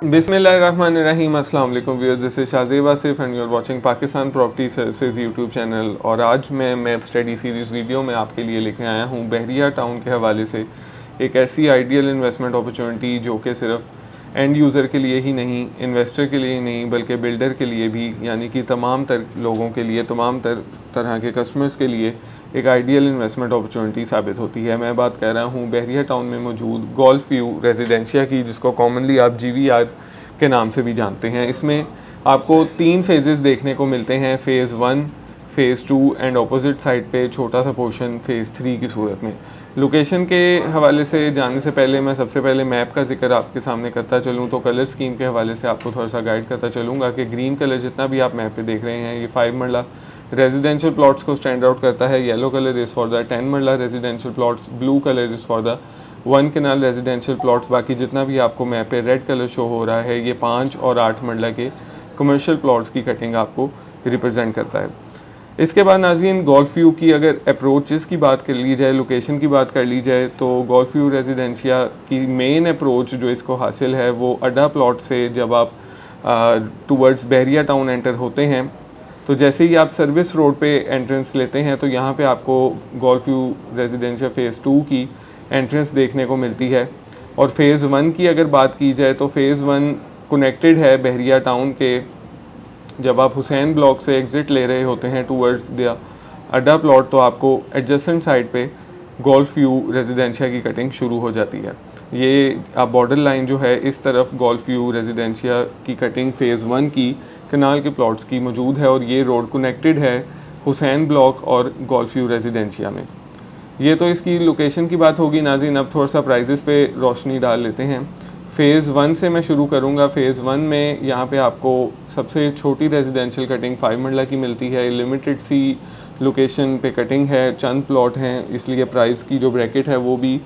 बिस्मिल्लाहिर्रहमानिर्रहीम। अस्सलाम वालेकुम viewers, this is Shazeb Asif and you are watching Pakistan property services YouTube channel. और आज मैं मैप स्टडी सीरीज़ वीडियो में आपके लिए लेके आया हूँ बहरिया टाउन के हवाले से एक ऐसी आइडियल इन्वेस्टमेंट अपॉर्चुनिटी जो कि सिर्फ एंड यूज़र के लिए ही नहीं, इन्वेस्टर के लिए ही नहीं, बल्कि बिल्डर के लिए भी, यानी कि तमाम लोगों के लिए, तमाम तरह के कस्टमर्स के लिए एक आइडियल इन्वेस्टमेंट अपॉर्चुनिटी साबित होती है। मैं बात कर रहा हूँ बहरिया टाउन में मौजूद गोल्फ व्यू रेजिडेंशिया की, जिसको कॉमनली आप GVR के नाम से भी जानते हैं। इसमें आपको 3 फेजेस देखने को मिलते हैं, phase 1, phase 2 and opposite side पे छोटा सा पोर्शन फ़ेज़ 3 की सूरत में। लोकेशन के हवाले से जाने से पहले मैं सबसे पहले मैप का जिक्र आपके सामने करता चलूँ तो कलर स्कीम के हवाले से आपको थोड़ा सा गाइड करता चलूँगा कि ग्रीन कलर जितना भी आप मैप पे देख रहे हैं, ये 5 मरला रेजिडेंशियल प्लॉट्स को स्टैंड आउट करता है। Yellow colour is for the 10 marla residential plots, blue colour is for the 1 kanal residential plots. बाकी जितना भी आपको मैप पे रेड कलर शो हो रहा है, ये 5 और 8 मरला के कमर्शियल प्लॉट्स की कटिंग आपको रिप्रेजेंट करता है। इसके बाद नाज़रीन, गोल्फ व्यू की अगर अप्रोचेस की बात कर ली जाए, लोकेशन की बात कर ली जाए, तो गोल्फ व्यू रेजिडेंशिया की मेन अप्रोच जो इसको हासिल है वो अड्डा प्लॉट से जब आप टूवर्ड्स बहरिया टाउन एंटर होते हैं, तो जैसे ही आप सर्विस रोड पे एंट्रेंस लेते हैं तो यहाँ पे आपको गोल्फ व्यू रेजिडेंशिया फ़ेज़ 2 की एंट्रेंस देखने को मिलती है। और फ़ेज़ 1 की अगर बात की जाए तो फ़ेज़ 1 कनेक्टेड है बहरिया टाउन के। जब आप हुसैन ब्लॉक से एग्ज़िट ले रहे होते हैं टूवर्ड्स द अड्डा प्लॉट, तो आपको एडजेसेंट साइड पे गोल्फ व्यू रेजिडेंशिया की कटिंग शुरू हो जाती है। ये आप बॉर्डर लाइन जो है, इस तरफ गोल्फ व्यू रेजिडेंशिया की कटिंग फ़ेज़ 1 की कनाल के प्लॉट्स की मौजूद है, और ये रोड कनेक्टेड है हुसैन ब्लॉक और गोल्फ व्यू रेजिडेंशिया में। ये तो इसकी लोकेशन की बात होगी नाज़रीन। अब थोड़ा सा प्राइजेस पे रोशनी डाल लेते हैं। फ़ेज़ 1 से मैं शुरू करूँगा। फ़ेज़ 1 में यहाँ पे आपको सबसे छोटी रेजिडेंशियल कटिंग 5 मरला की मिलती है। लिमिटेड सी लोकेशन पे कटिंग है, चंद प्लॉट हैं, इसलिए प्राइस की जो ब्रैकेट है वो भी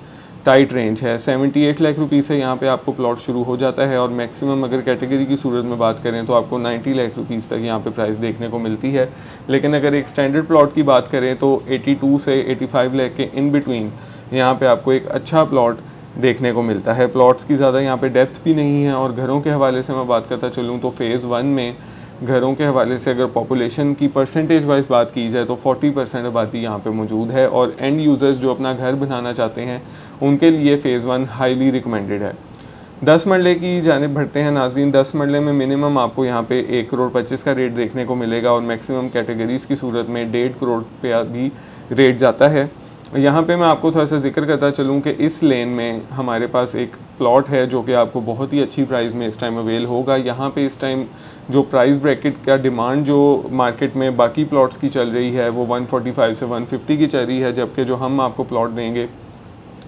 टाइट रेंज है। 78 लाख रुपये से यहाँ पे आपको प्लॉट शुरू हो जाता है, और मैक्सिमम अगर कैटेगरी की सूरत में बात करें तो आपको 90 लाख रुपीस तक यहाँ पे प्राइस देखने को मिलती है। लेकिन अगर एक स्टैंडर्ड प्लॉट की बात करें तो 82 से 85 लाख के इन बिटवीन यहाँ पे आपको एक अच्छा प्लॉट देखने को मिलता है। प्लॉट्स की ज़्यादा यहाँ पे डेप्थ भी नहीं है। और घरों के हवाले से मैं बात करता चलूँ तो फ़ेज़ 1 में घरों के हवाले से अगर पॉपुलेशन की परसेंटेज वाइज बात की जाए तो 40% आबादी यहाँ पे मौजूद है, और एंड यूज़र्स जो अपना घर बनाना चाहते हैं उनके लिए फ़ेज़ 1 हाईली रिकमेंडेड है। 10 मरले की जानिब बढ़ते हैं नाज़रीन। 10 मरले में मिनिमम आपको यहाँ पे 1 करोड़ 25 का रेट देखने को मिलेगा, और मैक्सिमम कैटेगरीज़ की सूरत में 1.5 करोड़ पे भी रेट जाता है। यहाँ पे मैं आपको थोड़ा सा जिक्र करता चलूँ कि इस लेन में हमारे पास एक प्लॉट है जो कि आपको बहुत ही अच्छी प्राइस में इस टाइम अवेल होगा। यहाँ पे इस टाइम जो प्राइस ब्रैकेट का डिमांड जो मार्केट में बाकी प्लॉट्स की चल रही है वो 145 से 150 की चल रही है, जबकि जो हम आपको प्लॉट देंगे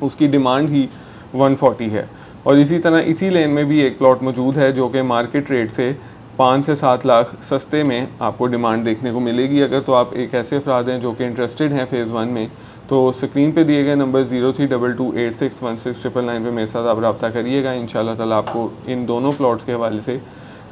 उसकी डिमांड ही 140 है। और इसी तरह इसी लेन में भी एक प्लॉट मौजूद है जो कि मार्केट रेट से 5 से 7 लाख सस्ते में आपको डिमांड देखने को मिलेगी। अगर तो आप एक ऐसे अफराद हैं जो कि इंटरेस्टेड हैं फ़ेज़ 1 में, तो स्क्रीन पे दिए गए नंबर 0322861699 पे मेरे साथ आप रब्ता करिएगा। इंशाल्लाह ताला आपको इन दोनों प्लॉट्स के हवाले से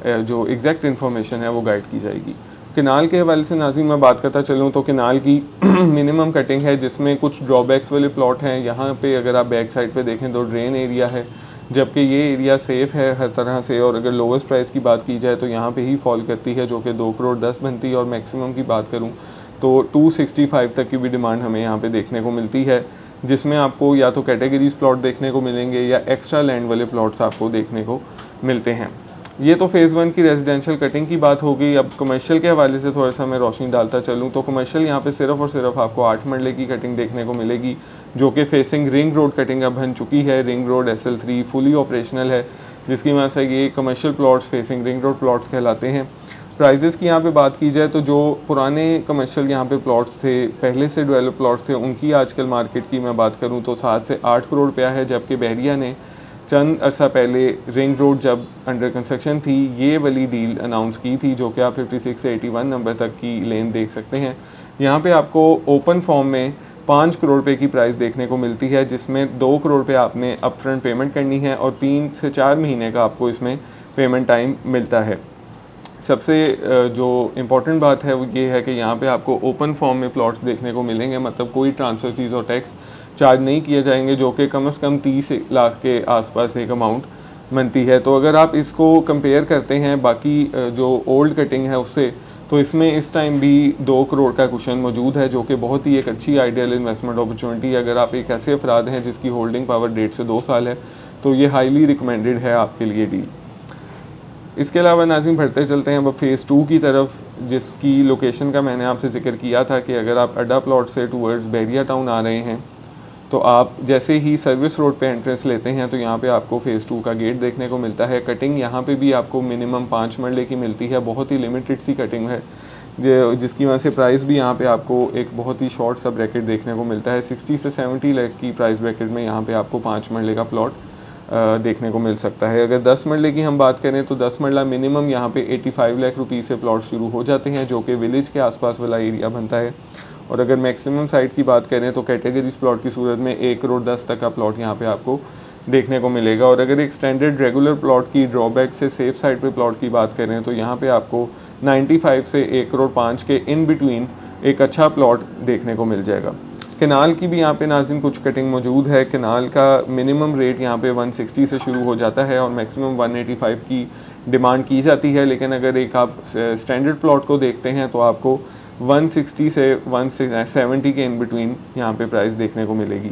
जो एग्जैक्ट इन्फॉर्मेशन है वो गाइड की जाएगी। कनाल के हवाले से नाज़रीन मैं बात करता चलूँ तो कनाल की मिनिमम कटिंग है, जिसमें कुछ ड्रॉबैक्स वाले प्लॉट हैं। यहाँ पे अगर आप बैक साइड पे देखें तो ड्रेन एरिया है, जबकि ये एरिया सेफ़ है हर तरह से। और अगर लोवेस्ट प्राइस की बात की जाए तो यहाँ पे ही फॉल करती है, जो कि 2 करोड़ 10 बनती है। और मैक्सिमम की बात करूँ तो 265 तक की भी डिमांड हमें यहाँ पे देखने को मिलती है, जिसमें आपको या तो कैटेगरीज प्लॉट देखने को मिलेंगे या एक्स्ट्रा लैंड वाले प्लॉट्स आपको देखने को मिलते हैं। ये तो फ़ेज़ 1 की रेजिडेंशियल कटिंग की बात हो गई। अब कमर्शियल के हवाले से थोड़ा सा मैं रोशनी डालता चलूँ तो कमर्शियल यहाँ पे सिर्फ़ और सिर्फ आपको 8 मरले की कटिंग देखने को मिलेगी, जो कि फेसिंग रिंग रोड कटिंग अब बन चुकी है। Ring road SL3 fully operational है, जिसकी वजह से ये commercial plots facing ring road plots कहलाते हैं। प्राइजेस की यहाँ पे बात की जाए तो जो पुराने कमर्शियल यहाँ पे प्लॉट्स थे, पहले से डेवलप प्लॉट्स थे, उनकी आजकल मार्केट की मैं बात करूँ तो 7 से 8 करोड़ रुपया है। जबकि बहरिया ने चंद अर्सा पहले रिंग रोड जब अंडर कंस्ट्रक्शन थी ये वाली डील अनाउंस की थी, जो कि आप 56 से 81 नंबर तक की लेन देख सकते हैं। यहाँ पे आपको ओपन फॉर्म में 5 करोड़ रुपये की प्राइस देखने को मिलती है, जिसमें 2 करोड़ रुपये आपने अपफ्रंट पेमेंट करनी है और 3 से 4 महीने का आपको इसमें पेमेंट टाइम मिलता है। सबसे जो इम्पॉर्टेंट बात है वो ये है कि यहाँ पे आपको ओपन फॉर्म में प्लॉट्स देखने को मिलेंगे, मतलब कोई ट्रांसफ़र फीस और टैक्स चार्ज नहीं किए जाएंगे, जो कि कम से कम 30 लाख के आसपास एक अमाउंट बनती है। तो अगर आप इसको कंपेयर करते हैं बाकी जो ओल्ड कटिंग है उससे, तो इसमें इस टाइम भी 2 करोड़ का कुशन मौजूद है, जो कि बहुत ही एक अच्छी आइडियल इन्वेस्टमेंट अपॉर्चुनिटी है। अगर आप एक ऐसे अफराद हैं जिसकी होल्डिंग पावर 1.5 से 2 साल है, तो ये हाईली रिकमेंडेड है आपके लिए डील। इसके अलावा नाज़रीन बढ़ते चलते हैं अब फ़ेज़ 2 की तरफ, जिसकी लोकेशन का मैंने आपसे ज़िक्र किया था कि अगर आप अड्डा प्लॉट से टूवर्ड्स बहरिया टाउन आ रहे हैं, तो आप जैसे ही सर्विस रोड पे एंट्रेंस लेते हैं तो यहाँ पे आपको फ़ेज़ 2 का गेट देखने को मिलता है। कटिंग यहाँ पे भी आपको मिनिमम 5 मरले की मिलती है, बहुत ही लिमिटेड सी कटिंग है, जिसकी वजह से प्राइस भी यहाँ पे आपको एक बहुत ही शॉर्ट सा ब्रैकेट देखने को मिलता है। 60 से 70 लाख की प्राइस ब्रैकेट में यहाँ पे आपको 5 मरले का प्लॉट देखने को मिल सकता है। अगर 10 मरले की हम बात करें तो 10 मरला मिनिमम यहाँ पे 85 लाख रुपये से प्लॉट शुरू हो जाते हैं, जो कि विलेज के आसपास वाला एरिया बनता है। और अगर मैक्सिमम साइट की बात करें तो कैटेगरीज प्लॉट की सूरत में 1 करोड़ 10 तक का प्लॉट यहाँ पे आपको देखने को मिलेगा। और अगर एक स्टैंडर्ड रेगुलर प्लॉट की ड्रॉबैक से सेफ साइड पे प्लॉट की बात करें तो यहाँ पे आपको 95 से 1 करोड़ 5 के इन बिटवीन एक अच्छा प्लॉट देखने को मिल जाएगा। केनाल की भी यहाँ पे नाज़रीन कुछ कटिंग मौजूद है। केनाल का मिनिमम रेट यहाँ पे 160 से शुरू हो जाता है और मैक्सिमम 185 की डिमांड की जाती है, लेकिन अगर एक आप स्टैंडर्ड प्लॉट को देखते हैं तो आपको 160 से 170 के इन बिटवीन यहाँ पे प्राइस देखने को मिलेगी।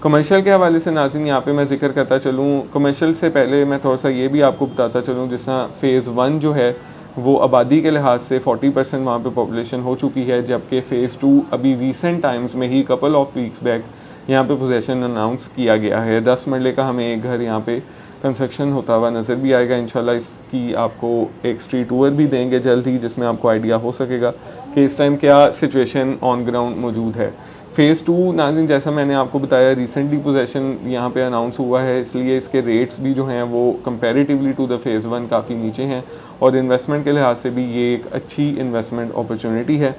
कमर्शियल के हवाले से नाज़रीन यहाँ पे मैं ज़िक्र करता चलूँ, कमर्शियल से पहले मैं थोड़ा सा ये भी आपको बताता चलूँ, जिस तरह फ़ेज़ 1 जो है वो आबादी के लिहाज से 40% वहाँ पे पॉपुलेशन हो चुकी है, जबकि फ़ेज़ 2 अभी रीसेंट टाइम्स में ही कपल ऑफ वीक्स बैक यहाँ पे पोजेसन अनाउंस किया गया है। 10 मरले का हमें एक घर यहाँ पे कंस्ट्रक्शन होता हुआ नज़र भी आएगा। इंशाल्लाह इसकी आपको एक स्ट्रीट टूर भी देंगे जल्द ही, जिसमें आपको आइडिया हो सकेगा कि इस टाइम क्या सिचुएशन ऑन ग्राउंड मौजूद है। फ़ेज़ 2 नाज़रीन जैसा मैंने आपको बताया रिसेंटली पोजेसन यहाँ पे अनाउंस हुआ है, इसलिए इसके रेट्स भी जो हैं वो कंपैरेटिवली टू द फ़ेज़ 1 काफ़ी नीचे हैं और इन्वेस्टमेंट के लिहाज से भी ये एक अच्छी इन्वेस्टमेंट अपॉर्चुनिटी है।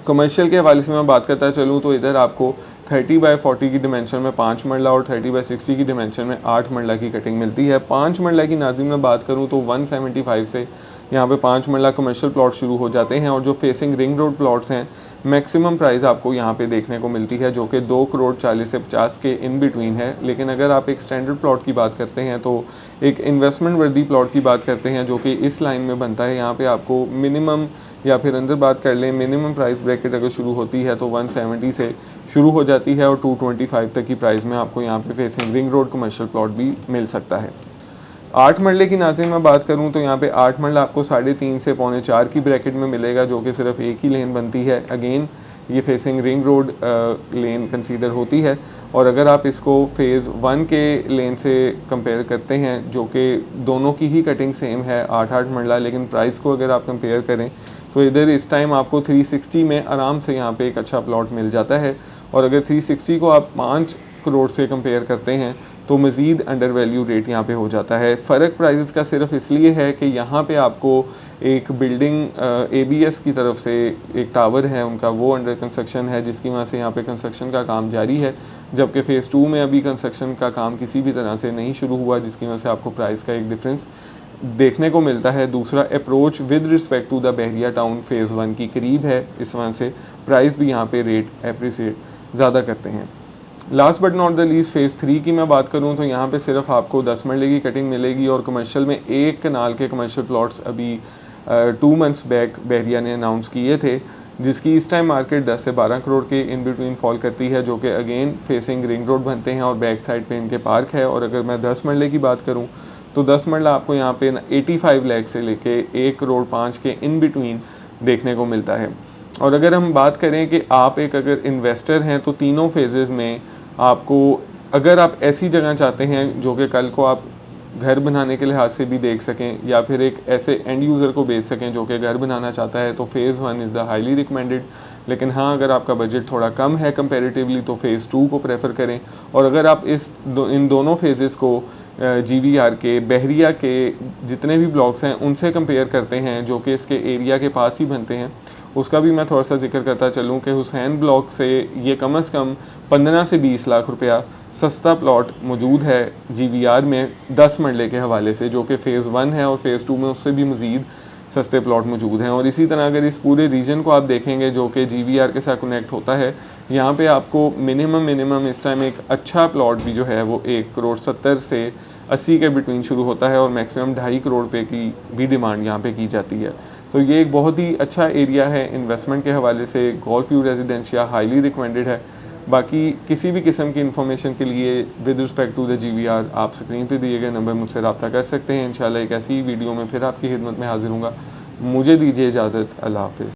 कमर्शियल के हवाले से मैं बात करता चलूँ तो इधर आपको 30/40 की डिमेंशन में 5 मरला और 30/60 की डिमेंशन में 8 मरला की कटिंग मिलती है। 5 मरला की नाज़रीन में बात करूँ तो 175 से यहाँ पे 5 मरला कमर्शियल प्लॉट शुरू हो जाते हैं और जो फेसिंग रिंग रोड प्लॉट्स हैं मैक्सिमम प्राइस आपको यहाँ पे देखने को मिलती है, जो कि 2 करोड़ 40 से 50 के इन बिटवीन है। लेकिन अगर आप एक स्टैंडर्ड प्लॉट की बात करते हैं तो एक इन्वेस्टमेंट वर्दी प्लॉट की बात करते हैं जो कि इस लाइन में बनता है, यहाँ पे आपको मिनिमम या फिर अंदर बात कर लें मिनिमम प्राइस ब्रैकेट अगर शुरू होती है तो 170 से शुरू हो जाती है और 225 तक की प्राइस में आपको यहाँ पे facing ring road commercial plot भी मिल सकता है। 8 मरले की नाज़रीन मैं बात करूँ तो यहाँ पे 8 मरला आपको 3.5 से 3.25 की ब्रैकेट में मिलेगा, जो कि सिर्फ एक ही लेन बनती है। अगेन ये फेसिंग रिंग रोड लेन कंसीडर होती है और अगर आप इसको फ़ेज़ 1 के लेन से कंपेयर करते हैं जो कि दोनों की ही कटिंग सेम है 8 मरला, लेकिन प्राइस को अगर आप कंपेयर करें तो इधर इस टाइम आपको 360 में आराम से यहाँ पे एक अच्छा प्लॉट मिल जाता है और अगर 360 को आप 5 करोड़ से कंपेयर करते हैं तो मज़ीद अंडर वैल्यू रेट यहाँ पे हो जाता है। फ़र्क प्राइसेस का सिर्फ इसलिए है कि यहाँ पे आपको एक बिल्डिंग ABS की तरफ से एक टावर है उनका, वो अंडर कंस्ट्रक्शन है, जिसकी वजह से यहाँ पे कंस्ट्रक्शन का काम जारी है, जबकि फ़ेज़ 2 में अभी कंस्ट्रक्शन का काम किसी भी तरह से नहीं शुरू हुआ, जिसकी वजह से आपको प्राइस का एक डिफरेंस देखने को मिलता है। दूसरा approach with respect to the Bahria Town phase 1 की करीब है, इस वजह से प्राइस भी यहाँ पे रेट अप्रिसिएट ज़्यादा करते हैं। Last but not the least phase 3 की मैं बात करूँ तो यहाँ पे सिर्फ आपको 10 मरले की कटिंग मिलेगी और कमर्शियल में एक कनाल के कमर्शियल प्लॉट्स अभी 2 मंथ्स बैक बहरिया ने अनाउंस किए थे, जिसकी इस टाइम मार्केट 10 से 12 करोड़ के इन बिटवीन फॉल करती है, जो कि अगेन फेसिंग रिंग रोड बनते हैं और बैक साइड पे इनके पार्क है। और अगर मैं 10 मरले की बात करूँ तो 10 मरला आपको यहाँ पे 85 लाख से लेके 1 करोड़ 5 के इन बिटवीन देखने को मिलता है। और अगर हम बात करें कि आप एक अगर इन्वेस्टर हैं तो तीनों फेजेज़ में आपको, अगर आप ऐसी जगह चाहते हैं जो कि कल को आप घर बनाने के लिहाज से भी देख सकें या फिर एक ऐसे एंड यूज़र को बेच सकें जो कि घर बनाना चाहता है, तो phase 1 is the highly recommended. लेकिन हाँ, अगर आपका बजट थोड़ा कम है कंपैरेटिवली तो फ़ेज़ 2 को प्रेफर करें। और अगर आप इन दोनों फेजेज़ को GVR के बहरिया के जितने भी ब्लॉक्स हैं उनसे कंपेयर करते हैं जो कि इसके एरिया के पास ही बनते हैं, उसका भी मैं थोड़ा सा जिक्र करता चलूँ कि हुसैन ब्लॉक से ये कम से कम 15 से 20 लाख रुपया सस्ता प्लॉट मौजूद है GVR में 10 मरले के हवाले से, जो कि फ़ेज़ 1 है और फ़ेज़ 2 में उससे भी मज़ीद सस्ते प्लॉट मौजूद हैं। और इसी तरह अगर इस पूरे रीजन को आप देखेंगे जो कि GVR के साथ कनेक्ट होता है, यहाँ पे आपको मिनिमम इस टाइम एक अच्छा प्लॉट भी जो है वो 1,70 से 80 के बिटवीन शुरू होता है और मैक्सिमम 2.5 करोड़ रुपए की भी डिमांड यहाँ पे की जाती है। तो ये एक बहुत ही अच्छा एरिया है इन्वेस्टमेंट के हवाले से। Golf View Residencia highly recommended है। बाकी किसी भी किस्म की इन्फॉर्मेशन के लिए with respect to the GVR आप स्क्रीन पे दिए गए नंबर मुझसे रब्ता कर सकते हैं। इंशाल्लाह एक ऐसी वीडियो में फिर आपकी खिदमत में हाजिर हूँगा। मुझे दीजिए इजाज़त। अल्लाह हाफ़िज़।